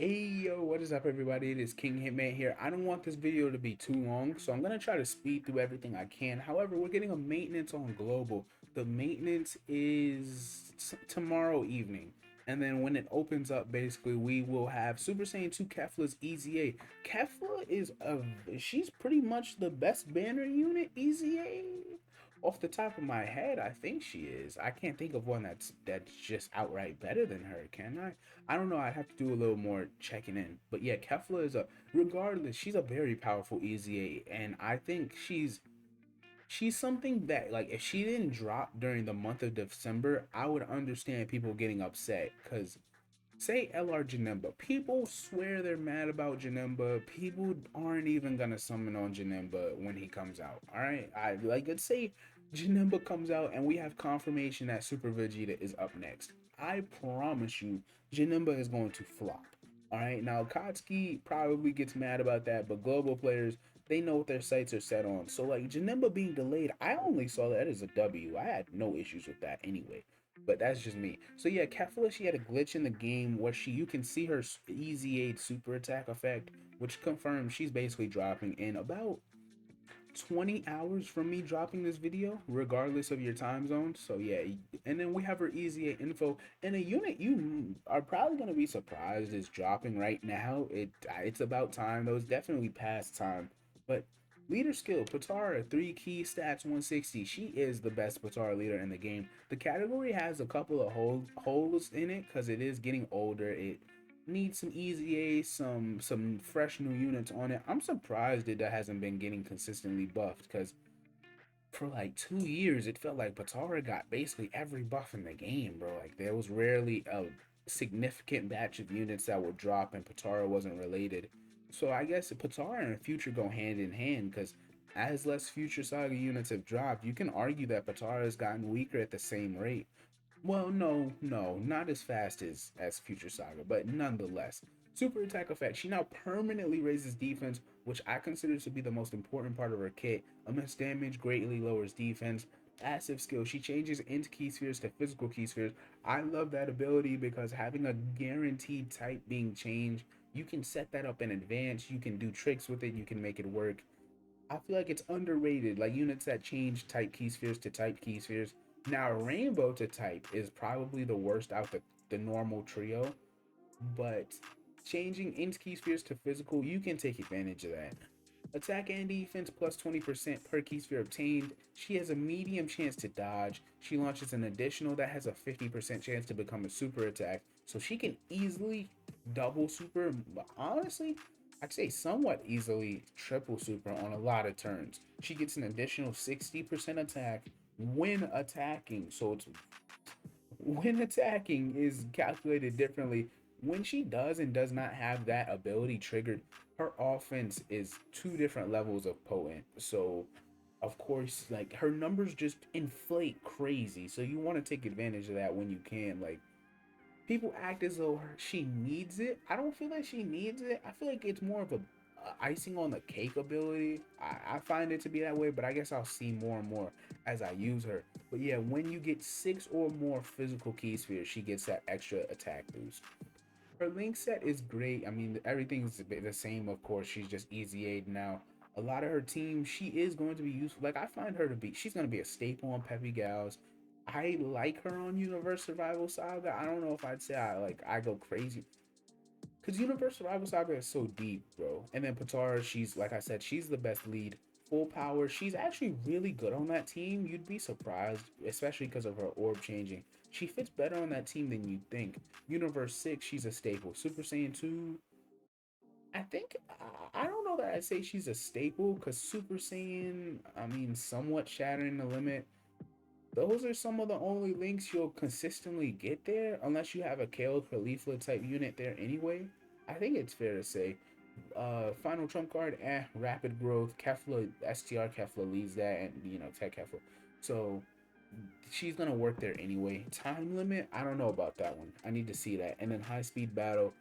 Hey yo, what is up everybody? It is King Hitman here. I don't want this video to be too long, so I'm gonna try to speed through everything I can. However, we're getting a maintenance on global. The maintenance is tomorrow evening. And then when it opens up, basically we will have Super Saiyan 2 Kefla's EZA. Kefla is she's pretty much the best banner unit EZA. Off the top of my head, I think she is. I can't think of one that's just outright better than her, can I? I don't know. I'd have to do a little more checking in. But yeah, Kefla is regardless, she's a very powerful EZA, and I think she's something that, like, if she didn't drop during the month of December, I would understand people getting upset. Cause say LR Janemba, people swear they're mad about Janemba. People aren't even gonna summon on Janemba when he comes out. All right, I like, let's say Janemba comes out and we have confirmation that Super Vegeta is up next. I promise you, Janemba is going to flop. All right, now Katsuki probably gets mad about that, but global players, they know what their sights are set on. So like Janemba being delayed, I only saw that as a W. I had no issues with that anyway. But that's just me. So yeah, Kefla, she had a glitch in the game where you can see her easy aid super attack effect, which confirms she's basically dropping in about 20 hours from me dropping this video, regardless of your time zone. So yeah, and then we have her easy info, and a unit you are probably gonna be surprised is dropping right now. It's about time though. It's definitely past time, but leader skill Patara 3 key stats 160. She is the best Patara leader in the game. The category has a couple of holes in it because it is getting older. It needs some EZA, some fresh new units on it. I'm surprised that hasn't been getting consistently buffed because for like 2 years it felt like Patara got basically every buff in the game, bro. Like there was rarely a significant batch of units that would drop and Patara wasn't related. So I guess Patara and Future go hand in hand because as less Future Saga units have dropped, you can argue that Patara has gotten weaker at the same rate. Well, no, not as fast as Future Saga, but nonetheless. Super attack effect. She now permanently raises defense, which I consider to be the most important part of her kit. A miss damage greatly lowers defense. Passive skill. She changes into key spheres to physical key spheres. I love that ability because having a guaranteed type being changed, you can set that up in advance. You can do tricks with it. You can make it work. I feel like it's underrated. Like units that change type key spheres to type key spheres. Now, rainbow to type is probably the worst out the normal trio, but changing int key spheres to physical, you can take advantage of that. Attack and defense plus 20% per key sphere obtained. She has a medium chance to dodge. She launches an additional that has a 50% chance to become a super attack. So she can easily double super. But honestly, I'd say somewhat easily triple super on a lot of turns. She gets an additional 60% attack when attacking. So it's when attacking is calculated differently. When she does and does not have that ability triggered, her offense is two different levels of potent. So, of course, like her numbers just inflate crazy. So you want to take advantage of that when you can. Like people act as though she needs it. I don't feel like she needs it. I feel like it's more of a icing on the cake ability. I find it to be that way, but I guess I'll see more and more as I use her. But yeah, when you get 6 or more physical key spheres, she gets that extra attack boost. Her link set is great. I mean, everything's the same, of course. She's just easy aid now. A lot of her team, she is going to be useful. Like, I find her to be, she's going to be a staple on Peppy Gals. I like her on Universe Survival Saga. I don't know if I'd say I go crazy. Because Universe Survival Saga is so deep, bro. And then Patara, she's, like I said, she's the best lead. Full power. She's actually really good on that team. You'd be surprised, especially because of her orb changing. She fits better on that team than you'd think. Universe 6, she's a staple. Super Saiyan 2, I think, I don't know that I'd say she's a staple because Super Saiyan, I mean, somewhat shattering the limit. Those are some of the only links you'll consistently get there, unless you have a Kale Khalifa type unit there anyway. I think it's fair to say. Final trump card, rapid growth. Kefla, STR Kefla leads that, and Tech Kefla. So she's gonna work there anyway. Time limit, I don't know about that one. I need to see that. And then high speed battle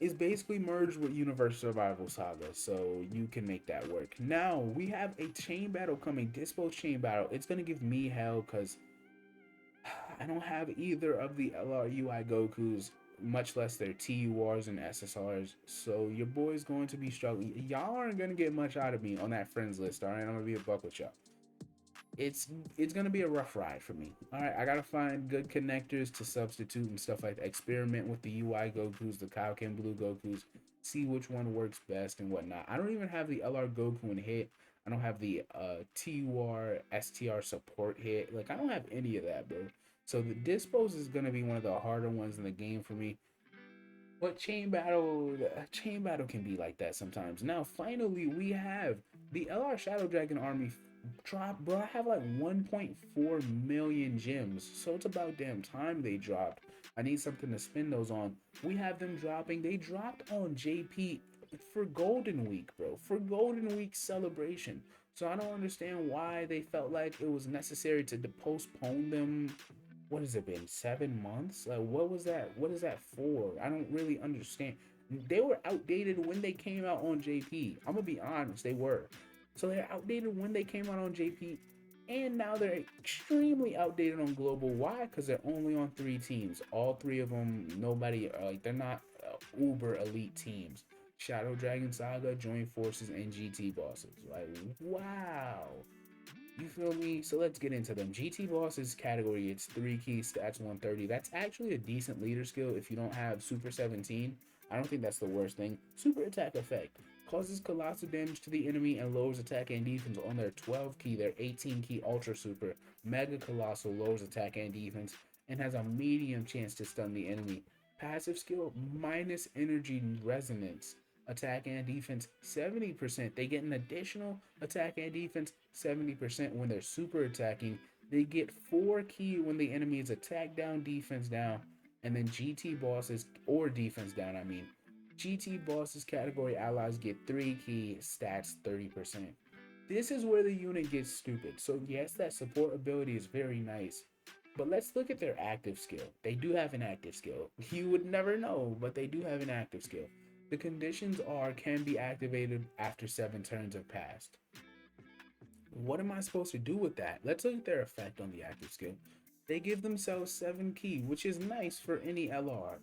is basically merged with Universe Survival Saga, so you can make that work. Now we have a chain battle coming, Dispo's chain battle. It's gonna give me hell because I don't have either of the LRUI Gokus. much less their TURs and SSRs. So your boy's going to be struggling. Y'all aren't gonna get much out of me on that friends list. All right, I'm gonna be a buck with y'all. it's it's gonna be a rough ride for me. All right, I gotta find good connectors to substitute and stuff like that. Experiment with the UI Gokus, the Kaioken Blue Gokus, see which one works best and whatnot. I don't even have the LR Goku in hit. I don't have the TUR STR support hit. Like I don't have any of that, bro. So the Dispos is gonna be one of the harder ones in the game for me. But chain battle can be like that sometimes. Now, finally, we have the LR Shadow Dragon army drop, bro. I have like 1.4 million gems, so it's about damn time they dropped. I need something to spend those on. We have them dropping. They dropped on JP for Golden Week, bro. For Golden Week celebration. So I don't understand why they felt like it was necessary to postpone them. What has it been, 7 months? Like what was that, what is that for? I don't really understand. They were outdated when they came out on JP. I'm gonna be honest, they were. So they're outdated when they came out on JP, and now they're extremely outdated on global. Why? Because they're only on 3 teams. All 3 of them, nobody, like they're not uber elite teams. Shadow Dragon Saga, Joint Forces, and GT bosses. Like wow. You feel me? So let's get into them. GT bosses category, it's 3 key, stats 130. That's actually a decent leader skill if you don't have Super 17. I don't think that's the worst thing. Super attack effect. Causes colossal damage to the enemy and lowers attack and defense on their 12 key, their 18 key ultra super. Mega colossal lowers attack and defense and has a medium chance to stun the enemy. Passive skill minus energy resonance. Attack and defense 70%. They get an additional attack and defense 70% when they're super attacking. They get 4 key when the enemy is attack down, defense down, and then GT bosses or defense down. I mean, GT bosses category allies get 3 key, stats 30%. This is where the unit gets stupid. So yes, that support ability is very nice. But let's look at their active skill. They do have an active skill. You would never know, but they do have an active skill. The conditions are can be activated after 7 turns have passed. What am I supposed to do with that? Let's look at their effect on the active skill. They give themselves 7 key, which is nice for any LR.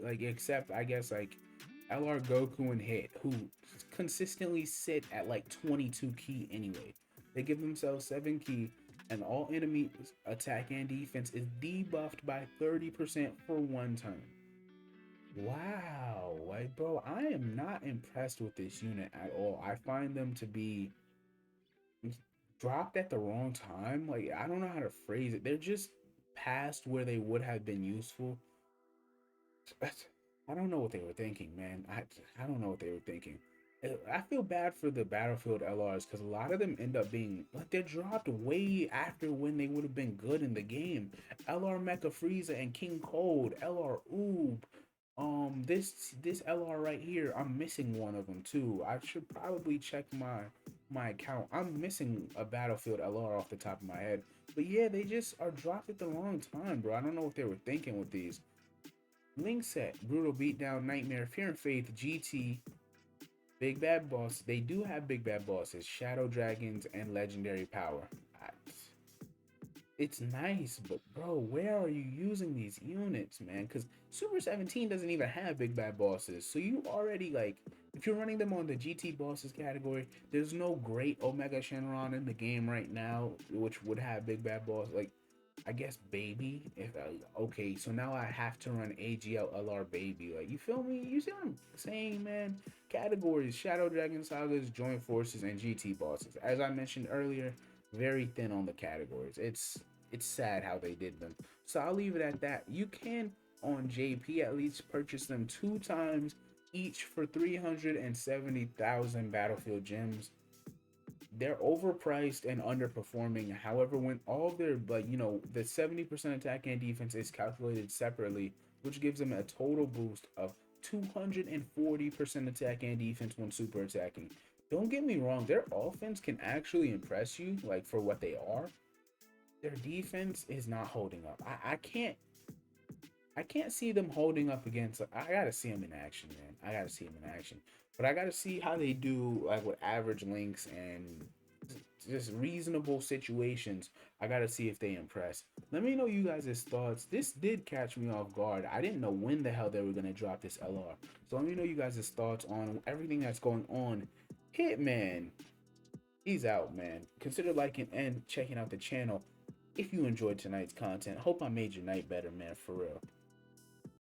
Like except I guess like LR Goku and Hit, who consistently sit at like 22 key anyway. They give themselves 7 key, and all enemy attack and defense is debuffed by 30% for 1 turn. Wow, like bro, I am not impressed with this unit at all. I find them to be dropped at the wrong time. Like I don't know how to phrase it. They're just past where they would have been useful. I don't know what they were thinking, man. I don't know what they were thinking. I feel bad for the Battlefield LRs because a lot of them end up being like they're dropped way after when they would have been good in the game. LR Mecha Frieza and King Cold, LR Oob. This LR right here, I'm missing one of them too. I should probably check my account. I'm missing a Battlefield LR off the top of my head. But yeah, they just are dropped at the wrong time, bro. I don't know what they were thinking with these. Linc set, Brutal Beatdown, Nightmare, Fear and Faith, GT, Big Bad Boss. They do have Big Bad Bosses, Shadow Dragons, and Legendary Power. It's nice, but bro, where are you using these units, man? Because Super 17 doesn't even have Big Bad Bosses. So you already, like, if you're running them on the GT Bosses category, there's no great Omega Shenron in the game right now, which would have Big Bad Boss. Like, I guess Baby. If okay, so now I have to run AGL LR Baby. Like, you feel me? You see what I'm saying, man? Categories: Shadow Dragon Sagas, Joint Forces, and GT Bosses. As I mentioned earlier, very thin on the categories. It's sad how they did them. So I'll leave it at that. You can on JP at least purchase them 2 times each for 370,000 Battlefield gems. They're overpriced and underperforming. However, when all their, like, you know, the 70% attack and defense is calculated separately, which gives them a total boost of 240% attack and defense when super attacking. Don't get me wrong, their offense can actually impress you, like for what they are. Their defense is not holding up. I can't see them holding up against. I gotta see them in action, man. I gotta see them in action. But I gotta see how they do, like with average links and just reasonable situations. I gotta see if they impress. Let me know you guys' thoughts. This did catch me off guard. I didn't know when the hell they were gonna drop this LR. So let me know you guys' thoughts on everything that's going on. Hitman, he's out, man. Consider liking and checking out the channel if you enjoyed tonight's content. Hope I made your night better, man, for real.